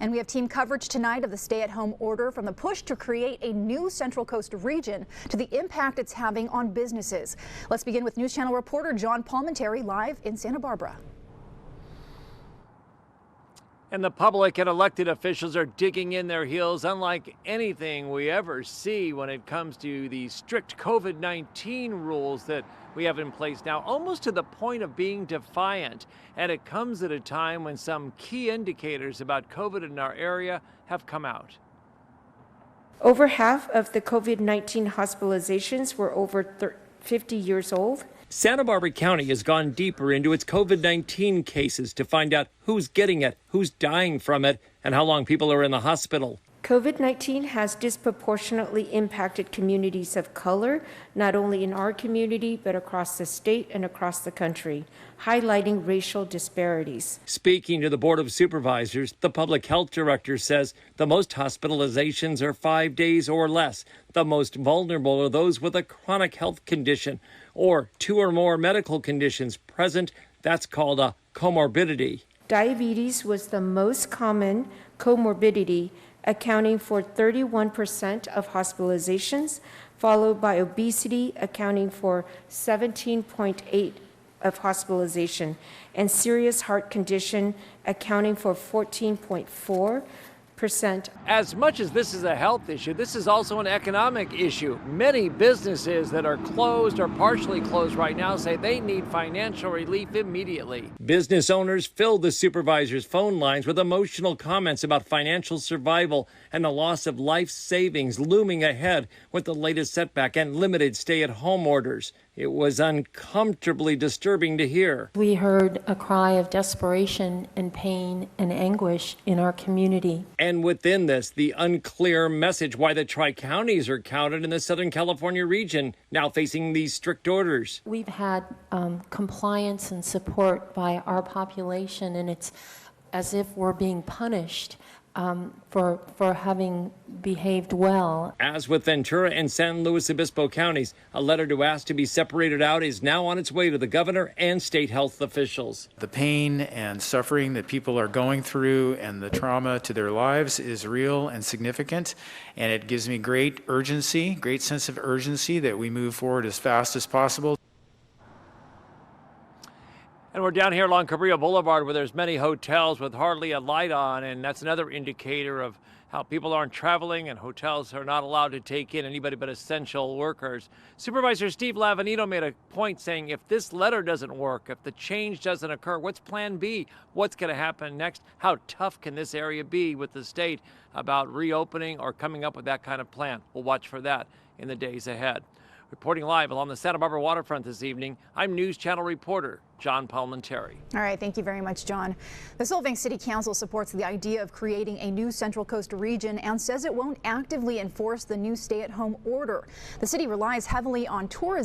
And we have team coverage tonight of the stay-at-home order, from the push to create a new Central Coast region to the impact it's having on businesses. Let's begin with News Channel reporter John Palmentary live in Santa Barbara. And the public and elected officials are digging in their heels unlike anything we ever see when it comes to the strict COVID-19 rules that we have in place now, almost to the point of being defiant. And it comes at a time when some key indicators about COVID in our area have come out. Over half of the COVID-19 hospitalizations were over 50 years old. Santa Barbara County has gone deeper into its COVID-19 cases to find out who's getting it, who's dying from it, and how long people are in the hospital. COVID-19 has disproportionately impacted communities of color, not only in our community, but across the state and across the country, highlighting racial disparities. Speaking to the Board of Supervisors, the public health director says the most hospitalizations are 5 days or less. The most vulnerable are those with a chronic health condition or 2 or more medical conditions present. That's called a comorbidity. Diabetes was the most common comorbidity, accounting for 31% of hospitalizations, followed by obesity, accounting for 17.8% of hospitalization, and serious heart condition, accounting for 14.4%. As much as this is a health issue, this is also an economic issue. Many businesses that are closed or partially closed right now say they need financial relief immediately. Business owners filled the supervisors' phone lines with emotional comments about financial survival and the loss of life savings looming ahead with the latest setback and limited stay-at-home orders. It was uncomfortably disturbing to hear. We heard a cry of desperation and pain and anguish in our community. And within this, the unclear message why the Tri-Counties are counted in the Southern California region, now facing these strict orders. We've had compliance and support by our population, and it's as if we're being punished for having behaved well. As with Ventura and San Luis Obispo counties, a letter to ask to be separated out is now on its way to the governor and state health officials. The pain and suffering that people are going through and the trauma to their lives is real and significant, and it gives me great urgency, great sense of urgency that we move forward as fast as possible. And we're down here along Cabrillo Boulevard where there's many hotels with hardly a light on, and that's another indicator of how people aren't traveling and hotels are not allowed to take in anybody but essential workers. Supervisor Steve Lavanito made a point saying if this letter doesn't work, if the change doesn't occur, what's plan B? What's going to happen next? How tough can this area be with the state about reopening or coming up with that kind of plan? We'll watch for that in the days ahead. Reporting live along the Santa Barbara waterfront this evening, I'm News Channel reporter John Palmentary. All right, thank you very much, John. The Solvang City Council supports the idea of creating a new Central Coast region and says it won't actively enforce the new stay-at-home order. The city relies heavily on tourism